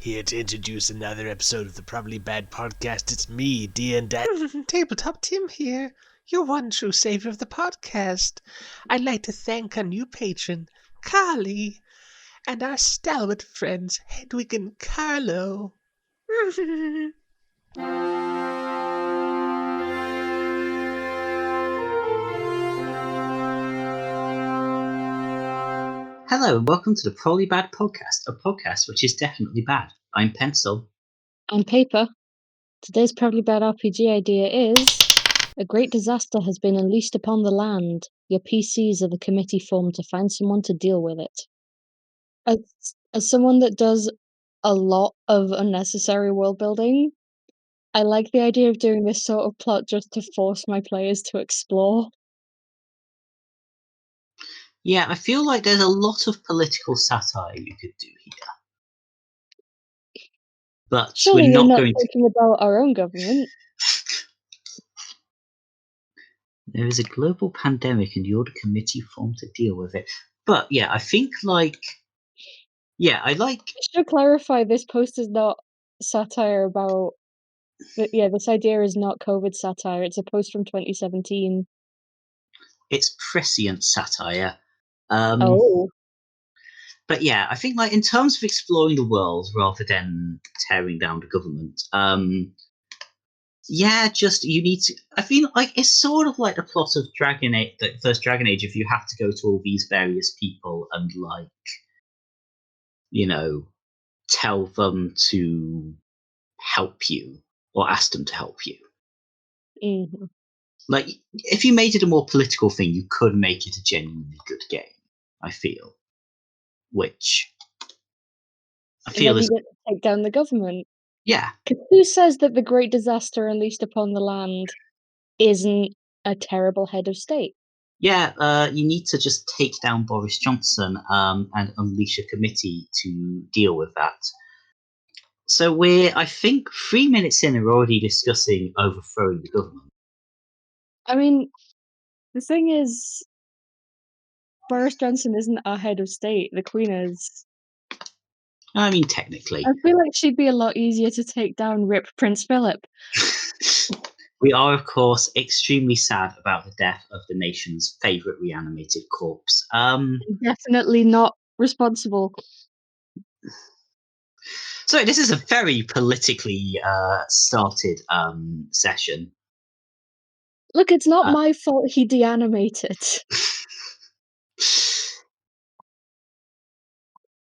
Here to introduce another episode of the Probably Bad podcast. It's me, D and Tabletop Tim here, your one true savior of the podcast. I'd like to thank our new patron, Carly, and our stalwart friends, Hedwig and Carlo. Hello and welcome to the Probably Bad podcast, a podcast which is definitely bad. I'm Pencil. On paper, today's Probably Bad RPG idea is: a great disaster has been unleashed upon the land. Your PCs are the committee formed to find someone to deal with it. As someone that does a lot of unnecessary world building, I like the idea of doing this sort of plot just to force my players to explore. Yeah, I feel like there's a lot of political satire you could do here. But Surely we're not going talking about our own government. There is a global pandemic and you're the committee formed to deal with it. But yeah, I think I should clarify, this post is not satire about... this idea is not COVID satire. It's a post from 2017. It's prescient satire. But yeah, I think in terms of exploring the world rather than tearing down the government, you need to. I feel like it's sort of like the plot of Dragon Age, the first Dragon Age. If you have to go to all these various people and tell them to help you or ask them to help you. Mm-hmm. Like, if you made it a more political thing, you could make it a genuinely good game. I feel, which I feel is you get to take down the government. Yeah. Because who says that the great disaster unleashed upon the land isn't a terrible head of state? Yeah, you need to just take down Boris Johnson and unleash a committee to deal with that. So we're, I think, 3 minutes in and we're already discussing overthrowing the government. I mean, the thing is, Boris Johnson isn't our head of state. The Queen is. I mean, technically. I feel like she'd be a lot easier to take down. Rip Prince Philip. We are, of course, extremely sad about the death of the nation's favourite reanimated corpse. Definitely not responsible. So this is a very politically started session. Look, it's not my fault he deanimated.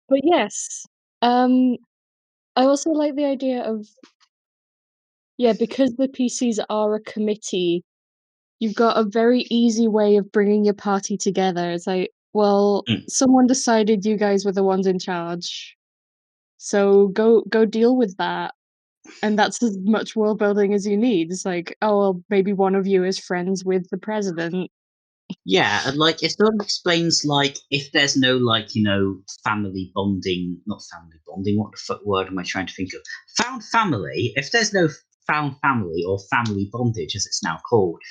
But yes, I also like the idea of, because the PCs are a committee, you've got a very easy way of bringing your party together. It's like, well, someone decided you guys were the ones in charge, so go deal with that. And that's as much world building as you need. It's like, oh, well, maybe one of you is friends with the president. Yeah, and it sort of explains if there's no family bonding, not family bonding. What the fuck word am I trying to think of? Found family. If there's no found family or family bondage, as it's now called,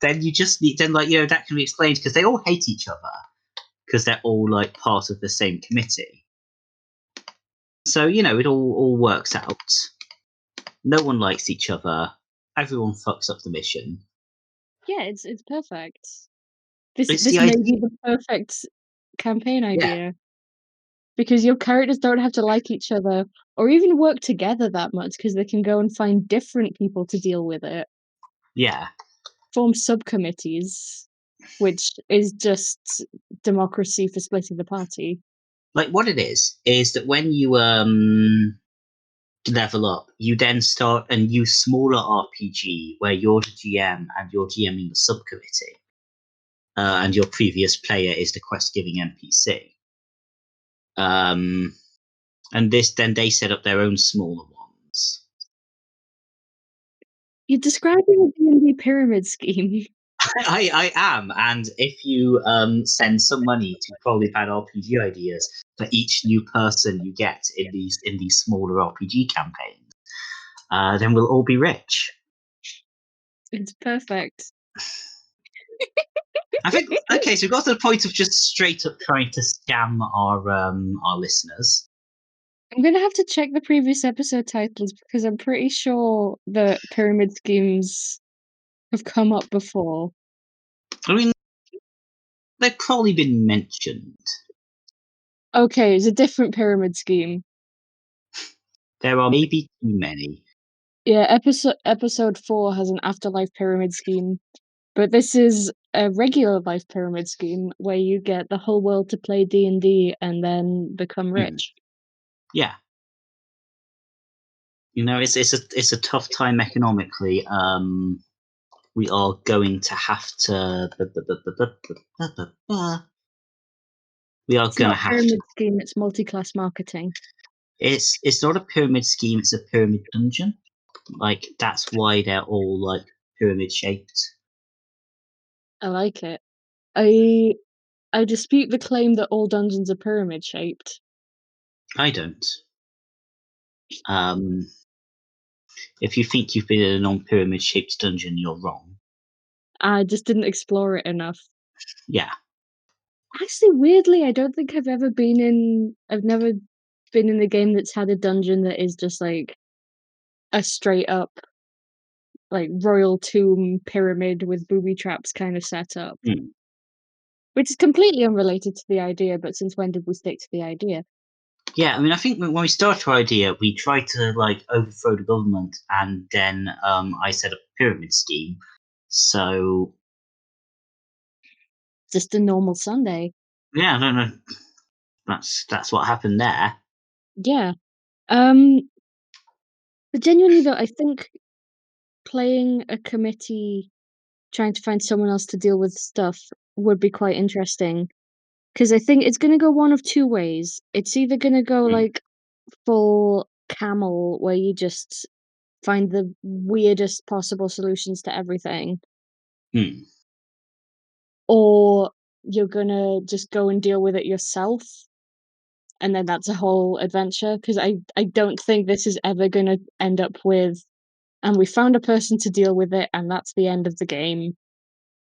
then you just need that can be explained because they all hate each other because they're all part of the same committee. So it all works out. No one likes each other. Everyone fucks up the mission. Yeah, it's perfect. This may be the perfect campaign idea. Yeah. Because your characters don't have to like each other or even work together that much because they can go and find different people to deal with it. Yeah. Form subcommittees, which is just democracy for splitting the party. What it is that when you level up, you then start a new smaller RPG where you're the GM and you're GMing the subcommittee, and your previous player is the quest-giving NPC. And then they set up their own smaller ones. You're describing a D&D pyramid scheme. I am, and if you send some money to Probably Bad RPG Ideas for each new person you get in these smaller RPG campaigns, then we'll all be rich. It's perfect. I think okay, so we got to the point of just straight up trying to scam our listeners. I'm gonna have to check the previous episode titles because I'm pretty sure the pyramid schemes have come up before. I mean, they've probably been mentioned. Okay, it's a different pyramid scheme. There are maybe too many. Yeah, episode 4 has an afterlife pyramid scheme, but this is a regular life pyramid scheme where you get the whole world to play D&D and then become rich. Yeah. You know, it's a tough time economically. We are going to have to. We are It's going not to a have pyramid to. scheme, it's multi-class marketing. It's not a pyramid scheme. It's a pyramid dungeon. Like that's why they're all like pyramid shaped. I like it. I dispute the claim that all dungeons are pyramid shaped. I don't. If you think you've been in a non-pyramid shaped dungeon, you're wrong. I just didn't explore it enough. Yeah. Actually, weirdly, I don't think I've never been in a game that's had a dungeon that is just like a straight up like royal tomb pyramid with booby traps kind of setup. Hmm. Which is completely unrelated to the idea, but since when did we stick to the idea? Yeah, I mean, I think when we started our idea, we tried to like overthrow the government, and then I set up a pyramid scheme. So Just a normal Sunday. yeah, I don't know. That's what happened there. Yeah. But genuinely though, I think playing a committee trying to find someone else to deal with stuff would be quite interesting. Because I think it's gonna go one of two ways. It's either gonna go Hmm. like full Camel, where you just find the weirdest possible solutions to everything, Hmm. or you're gonna just go and deal with it yourself, and then that's a whole adventure. Because I don't think this is ever gonna end up with, and we found a person to deal with it, and that's the end of the game.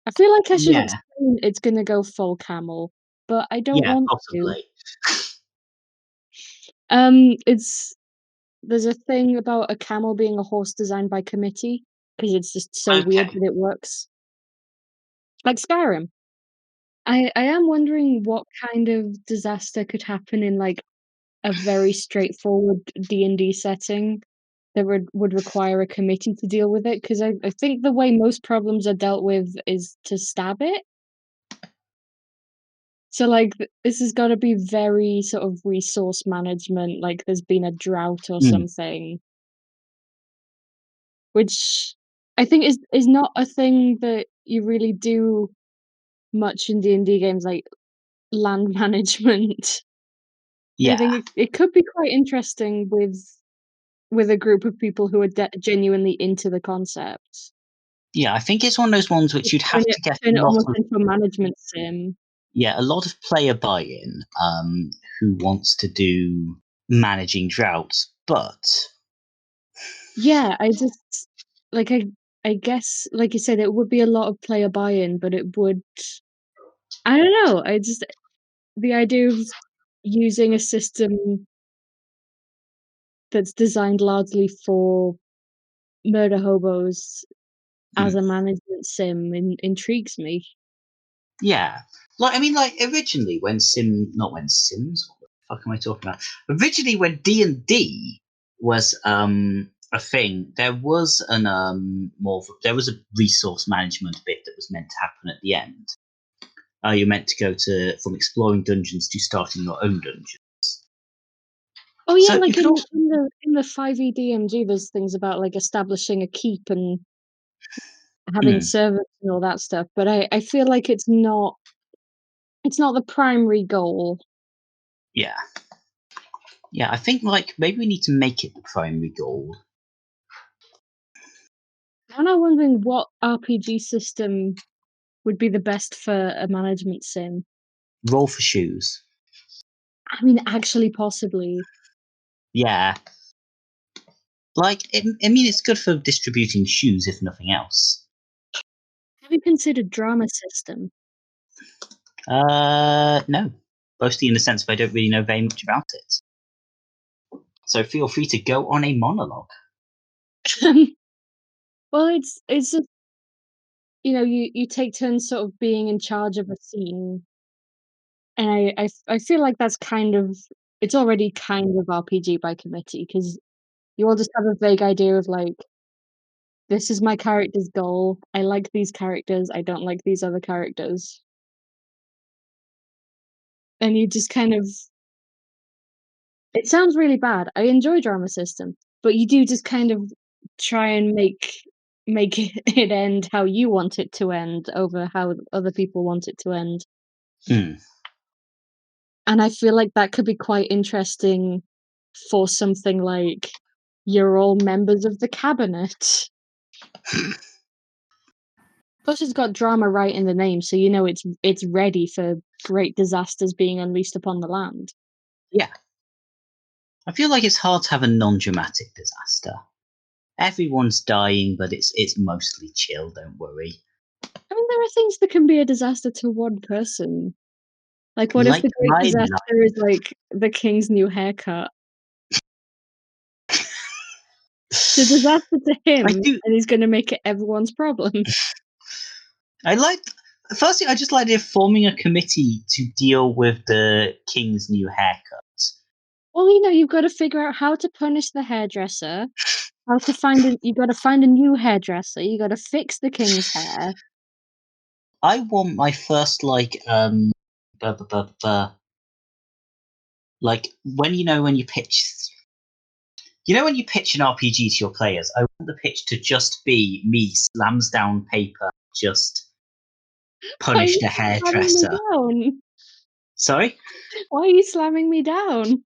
I feel like I should Yeah, explain it's gonna go full Camel, but I don't yeah, want to. possibly. It's there's a thing about a camel being a horse designed by committee because it's just so weird Okay. that it works. Like Skyrim. I am wondering what kind of disaster could happen in like a very straightforward D&D setting that would require a committee to deal with it because I think the way most problems are dealt with is to stab it. So like this has got to be very sort of resource management, like there's been a drought or Hmm. something, which I think is not a thing that you really do much in D&D games, like land management. I Yeah, think it could be quite interesting with a group of people who are genuinely into the concept. yeah. I think it's one of those ones which Just you'd have to get a turn it lot almost of into a management sim. a lot of player buy-in. Who wants to do managing droughts, but Yeah, I just like I guess like you said, it would be a lot of player buy-in, but it would I don't know. I just the idea of using a system that's designed largely for murder hobos as hmm, a management sim intrigues me. yeah. Like I mean, like originally when not when Sims, what the fuck am I talking about? Originally when D&D was a thing, there was an there was a resource management bit that was meant to happen at the end. You're meant to go to from exploring dungeons to starting your own dungeons. Oh yeah, So you like could also in the 5e DMG, there's things about like establishing a keep and having hmm, servants and all that stuff. But I feel like it's not the primary goal. yeah. Yeah, I think like maybe we need to make it the primary goal. And I'm wondering what RPG system would be the best for a management sim. Roll for shoes. I mean, actually, possibly. Yeah. Like I mean it's good for distributing shoes if nothing else. Have you considered drama system? No. Mostly in the sense of I don't really know very much about it. So feel free to go on a monologue. Well, it's just, you take turns sort of being in charge of a scene, and I feel like that's it's already kind of RPG by committee, because you all just have a vague idea of like, this is my character's goal. I like these characters. I don't like these other characters. And you just kind of, it sounds really bad. I enjoy drama system, but you do just kind of try and make it end how you want it to end over how other people want it to end. And I feel like that could be quite interesting for something like you're all members of the cabinet. Plus, it's got drama right in the name, so you know it's ready for great disasters being unleashed upon the land. Yeah. I feel like it's hard to have a non-dramatic disaster. Everyone's dying, but it's mostly chill, don't worry. I mean, there are things that can be a disaster to one person. Like, what if the great disaster is like the king's new haircut? It's a disaster to him, and he's going to make it everyone's problem. Firstly, I just like forming a committee to deal with the king's new haircut. Well, you've got to figure out how to punish the hairdresser. You got to find a new hairdresser. You got to fix the king's hair. I want my first like when you pitch. When you pitch an RPG to your players, I want the pitch to just be me slams down paper, just punish the hairdresser. Sorry? Why are you slamming me down?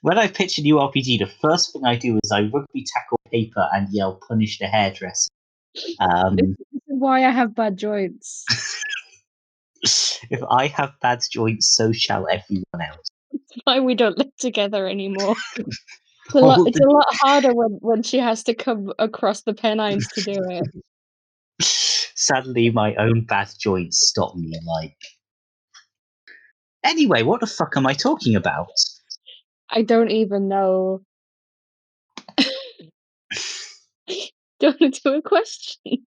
When I pitch a new RPG, the first thing I do is I rugby tackle paper and yell, punish the hairdresser. This is why I have bad joints. If I have bad joints, so shall everyone else. That's why we don't live together anymore. It's a lot harder when she has to come across the Pennines to do it. Sadly, my own bad joints stop me, Anyway, what the fuck am I talking about? I don't even know. Do you want to do a question?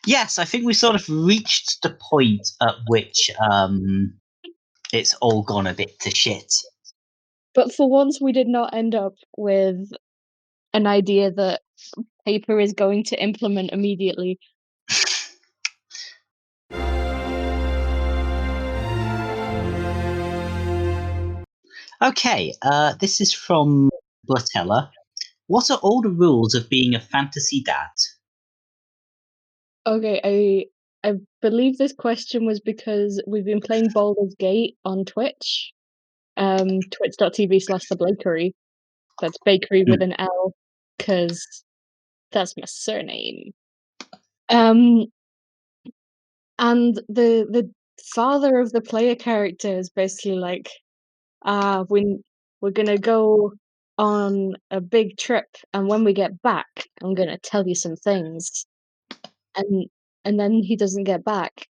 Yes, I think we sort of reached the point at which it's all gone a bit to shit. But for once, we did not end up with an idea that paper is going to implement immediately. Okay, this is from Blatella. What are all the rules of being a fantasy dad? Okay, I believe this question was because we've been playing Baldur's Gate on Twitch. Twitch.tv/theblakery. That's bakery with an L, because that's my surname. And the father of the player character is basically like, we're gonna go on a big trip, and when we get back, I'm gonna tell you some things. And then he doesn't get back.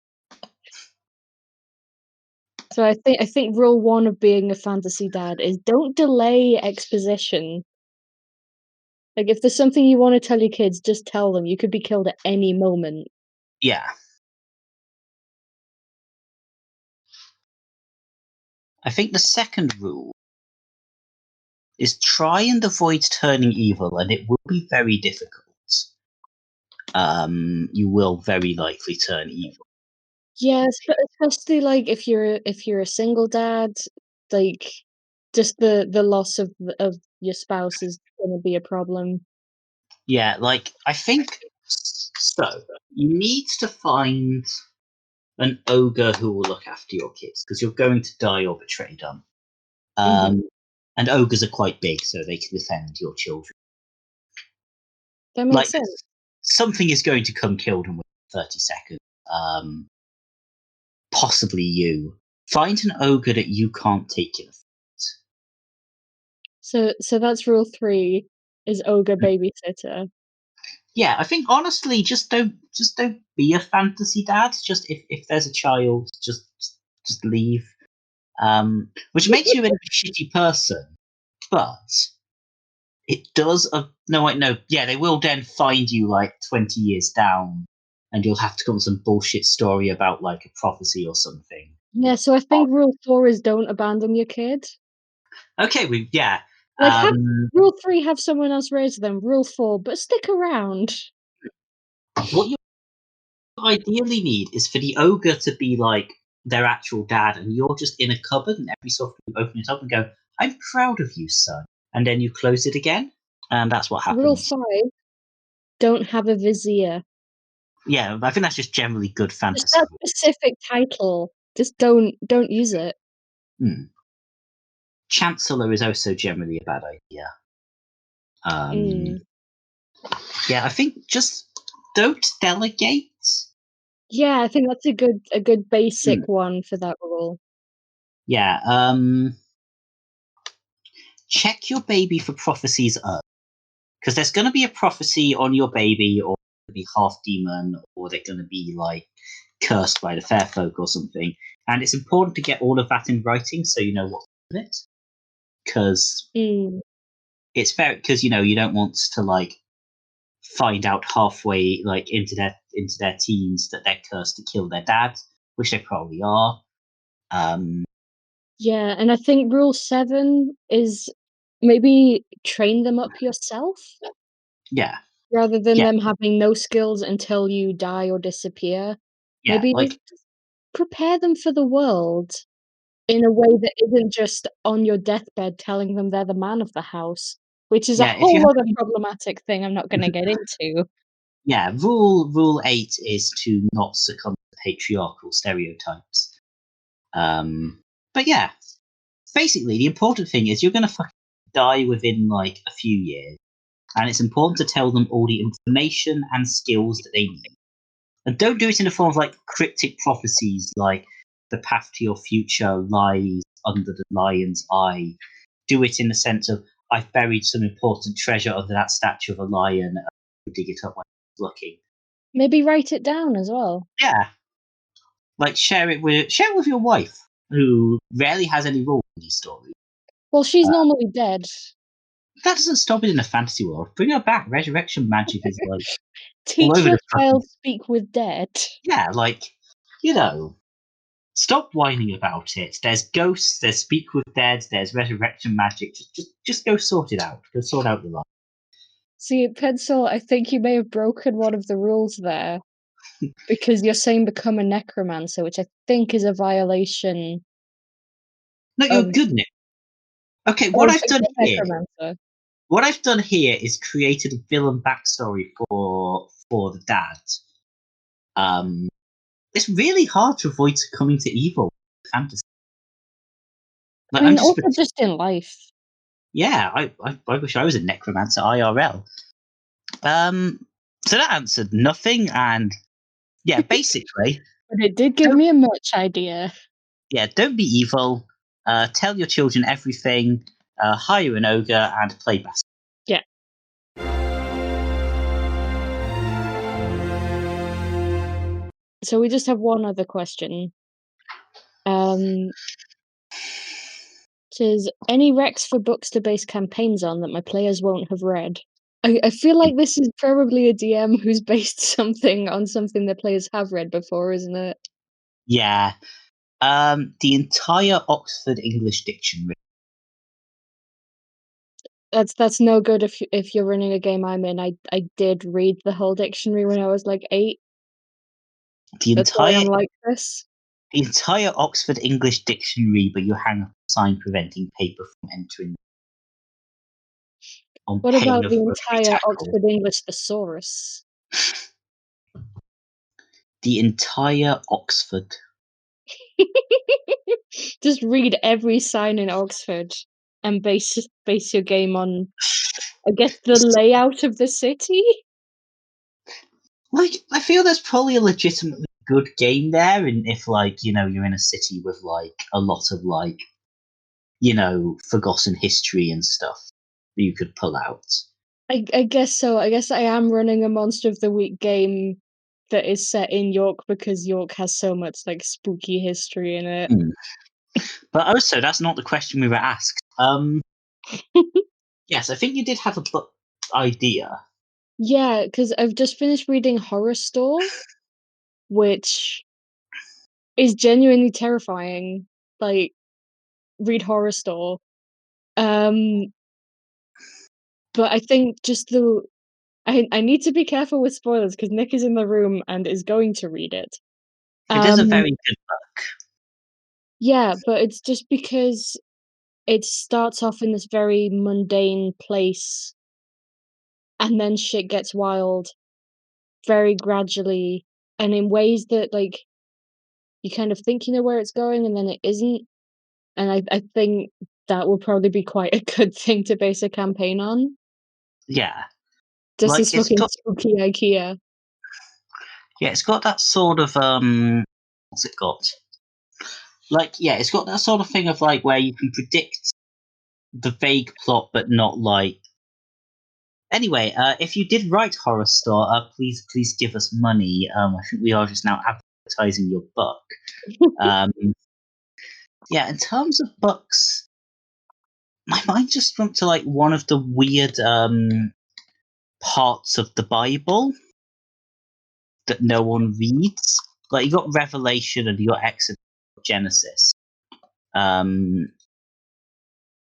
So I think rule 1 of being a fantasy dad is don't delay exposition. Like, if there's something you want to tell your kids, just tell them. You could be killed at any moment. Yeah. I think the second rule is try and avoid turning evil, and it will be very difficult. You will very likely turn evil. Yes, but especially like if you're a single dad, like just the loss of your spouse is gonna be a problem. Yeah, I think so. You need to find an ogre who will look after your kids because you're going to die or betray them. And ogres are quite big, so they can defend your children. That makes sense. Something is going to come kill them within 30 seconds. Possibly you. Find an ogre that you can't take in a fight. So that's rule 3 is ogre babysitter. Yeah, I think honestly, just don't be a fantasy dad. Just if there's a child, just leave. Which makes you a shitty person, but it does. No, wait, no. Yeah, they will then find you like 20 years down, and you'll have to come with some bullshit story about like a prophecy or something. Yeah, so I think rule 4 is don't abandon your kid. Okay, yeah. Like, rule 3, have someone else raise them. Rule 4, but stick around. What you ideally need is for the ogre to be like their actual dad, and you're just in a cupboard, and every so often you open it up and go, "I'm proud of you, son," and then you close it again, and that's what happens. Rule 5, don't have a vizier. Yeah, I think that's just generally good Just fantasy. that specific title. Just don't use it. Chancellor is also generally a bad idea. Yeah, I think just don't delegate. Yeah, I think that's a good basic one for that rule. Yeah, check your baby for prophecies early, because there's going to be a prophecy on your baby, or they're going to be half demon, or they're going to be like cursed by the fair folk or something. And it's important to get all of that in writing so you know what's in it, because it's fair. Because you don't want to like find out halfway like into their teens that they're cursed to kill their dad, which they probably are. Yeah, and I think rule 7 is maybe train them up yourself. Yeah. Rather than them having no skills until you die or disappear. Yeah, Maybe like just prepare them for the world in a way that isn't just on your deathbed telling them they're the man of the house, which is a if you whole have other problematic thing I'm not gonna get into. Yeah, rule 8 is to not succumb to patriarchal stereotypes. But yeah, basically the important thing is you're going to fucking die within like a few years, and it's important to tell them all the information and skills that they need. And don't do it in the form of like cryptic prophecies like the path to your future lies under the lion's eye. Do it in the sense of I've buried some important treasure under that statue of a lion. Dig it up when it's looking. Maybe write it down as well. Yeah, like share it with your wife, who rarely has any role in these stories. Well, she's normally dead. That doesn't stop it in a fantasy world. Bring her back. Resurrection magic is like all Teach over your the fucking. child speak with dead. Yeah, like stop whining about it. There's ghosts. There's speak with dead. There's resurrection magic. Just go sort it out. Go sort out your life. See, Pencil, I think you may have broken one of the rules there. Because you're saying become a necromancer, which I think is a violation. No, you're good, Nick. Okay, what I've done here. Necromancer. What I've done here is created a villain backstory for the dad. It's really hard to avoid succumbing to evil in fantasy. Like, I mean, also just in life. Yeah, I wish I was a necromancer IRL. So that answered nothing, and yeah, basically. But it did give me a merch idea. Yeah, don't be evil. Tell your children everything. Hire an ogre and play basketball. Yeah. So we just have one other question. Says any recs for books to base campaigns on that my players won't have read. I feel like this is probably a DM who's based something on something their players have read before, isn't it? Yeah. The entire Oxford English Dictionary. That's no good if you're running a game I'm in. I did read the whole dictionary when I was like 8. That's why I'm like this. The entire Oxford English Dictionary, but you hang up a sign preventing paper from entering. What about the entire Oxford English thesaurus? The entire Oxford. Just read every sign in Oxford and base your game on, I guess, the layout of the city. Like, I feel there's probably a legitimately good game there, and if like you're in a city with like a lot of like forgotten history and stuff that you could pull out. I guess so. I guess I am running a Monster of the Week game that is set in York because York has so much like spooky history in it. But also, that's not the question we were asked. Yes, I think you did have a book idea. Yeah, because I've just finished reading Horror Store, which is genuinely terrifying. Like, read Horror Store. But I think just I need to be careful with spoilers because Nick is in the room and is going to read it. It is a Um, very good book. yeah, but it's just because it starts off in this very mundane place and then shit gets wild very gradually and in ways that like you kind of think you know where it's going and then it isn't. And I think that will probably be quite a good thing to base a campaign on. Yeah, Just like this fucking spooky IKEA. it's got that sort of what's it got? Like, yeah, it's got that sort of thing of like where you can predict the vague plot, but not like. Anyway, if you did write Horror Store, please give us money. I think we are just now advertising your book. Yeah, in terms of books, my mind just went to like one of the weird parts of the Bible that no one reads. Like you got Revelation and you got Exodus, Genesis. Just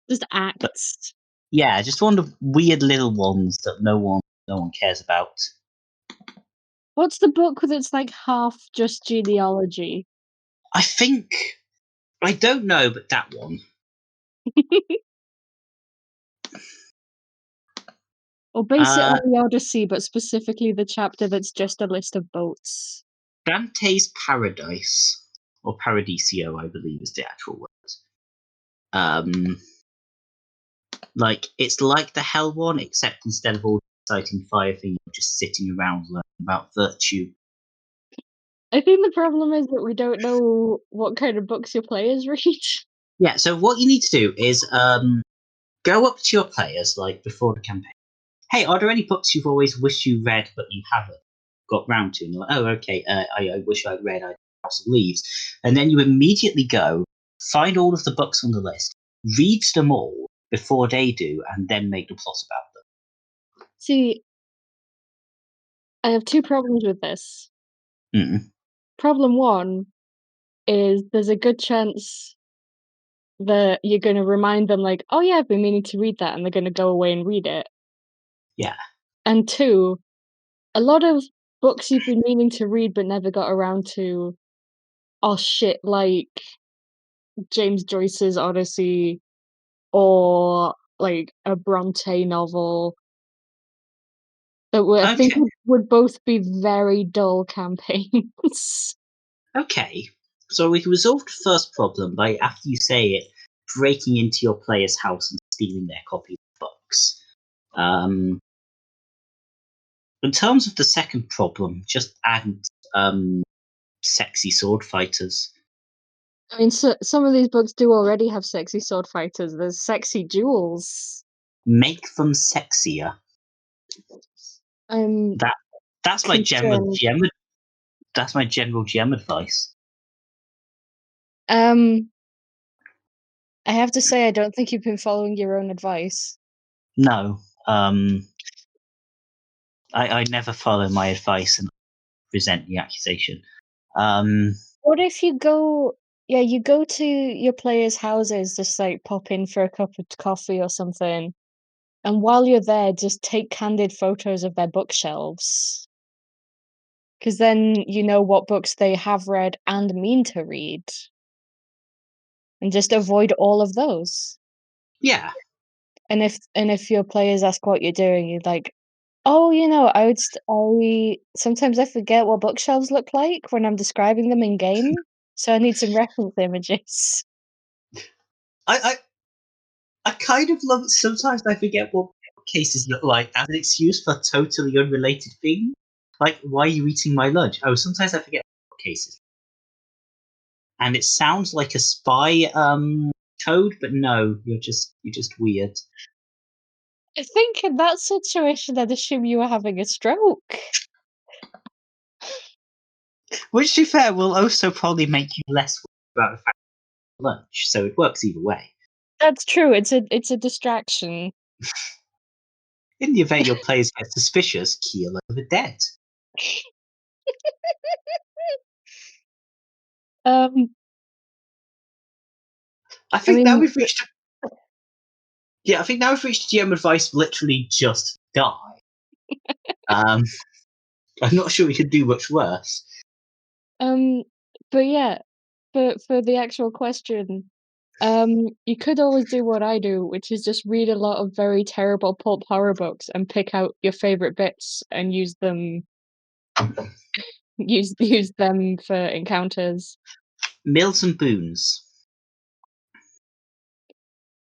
But acts. yeah, just one of the weird little ones that no one cares about. What's the book with its like half just genealogy? I think I don't know, but that one. Or base it on the Odyssey, but specifically the chapter that's just a list of boats. Dante's Paradise or Paradiso, I believe, is the actual word. Like it's like the Hell one, except instead of all the exciting fire thing, you're just sitting around learning about virtue. I think the problem is that we don't know what kind of books your players read. Yeah, so what you need to do is go up to your players like before the campaign. Hey, are there any books you've always wished you read but you haven't got round to? And you're like, oh, okay, I wish I'd read House of Leaves. And then you immediately go, find all of the books on the list, read them all before they do, and then make the plot about them. See, I have two problems with this. Problem one is there's a good chance that you're going to remind them, like, oh, yeah, I've been meaning to read that, and they're going to go away and read it. Yeah. And two, a lot of books you've been meaning to read but never got around to are shit like James Joyce's Odyssey or like a Bronte novel that I think would both be very dull campaigns. Okay. So we can resolve the first problem by, after you say it, breaking into your player's house and stealing their copy of books. In terms of the second problem, just add sexy sword fighters. I mean, so, some of these books do already have sexy sword fighters. There's sexy duels. Make them sexier. I'm That's my general GM. That's my general GM advice. I have to say, I don't think you've been following your own advice. No. I never follow my advice and resent the accusation. What if you go? Yeah, you go to your players' houses, just like pop in for a cup of coffee or something, and while you're there, just take candid photos of their bookshelves. Because then you know what books they have read and mean to read. And just avoid all of those. Yeah. And if your players ask what you're doing, you're like, oh, you know, I sometimes I forget what bookshelves look like when I'm describing them in game, so I need some reference images. I kind of love it. Sometimes I forget what cases look like as an excuse for a totally unrelated thing. Like, why are you eating my lunch? Oh, sometimes I forget what cases. And it sounds like a spy code, but no, you're just weird. I think in that situation, I'd assume you were having a stroke. Which, to be fair, will also probably make you less worried about the fact of lunch, so it works either way. That's true. It's a distraction. In the event your players get suspicious, keel over dead. I think now we've reached. Yeah, I think now we've reached GM advice. Literally, just die. I'm not sure we could do much worse. But yeah, for the actual question, you could always do what I do, which is just read a lot of very terrible pulp horror books and pick out your favorite bits and use them for encounters. Mills and boons.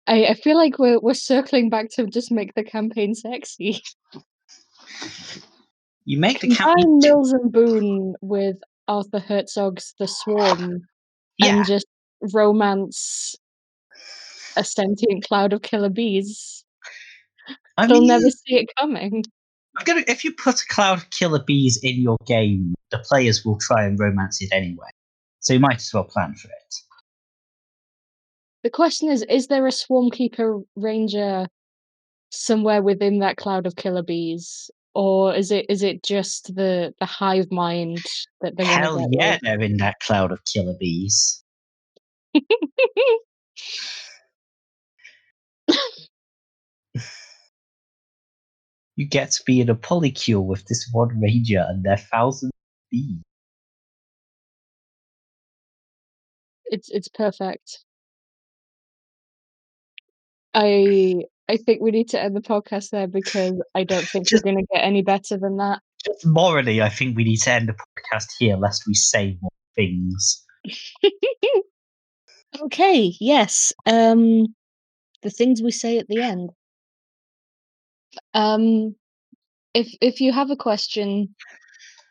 I feel like we're circling back to just make the campaign sexy. You make the Combine campaign. Mills and Boone with Arthur Herzog's The Swarm and just romance a sentient cloud of killer bees. They'll never see it coming. If you put a cloud of killer bees in your game, the players will try and romance it anyway. So you might as well plan for it. The question is there a Swarmkeeper Ranger somewhere within that cloud of killer bees? Or is it just the hive mind that they want to Hell get yeah, with? they're in that cloud of killer bees. You get to be in a polycule with this one ranger and their thousands of bees. It's perfect. I think we need to end the podcast there because I don't think we're going to get any better than that. Just morally, I think we need to end the podcast here lest we say more things. Okay, yes. The things we say at the end. If you have a question,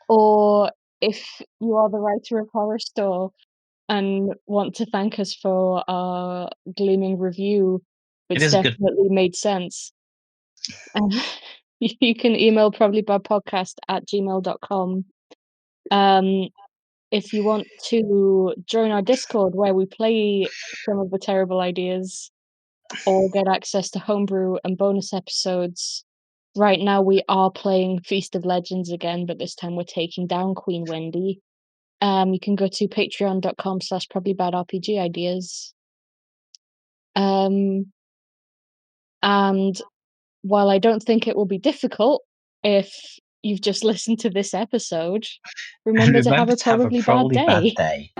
or if you are the writer of Horror Store and want to thank us for our gleaming review, which definitely made sense, you can email probablybadpodcast@gmail.com. If you want to join our Discord where we play some of the terrible ideas or get access to homebrew and bonus episodes, right now we are playing Feast of Legends again, but this time we're taking down Queen Wendy. You can go to patreon.com/probablybadrpgideas. And while I don't think it will be difficult if you've just listened to this episode, remember to have a probably bad day.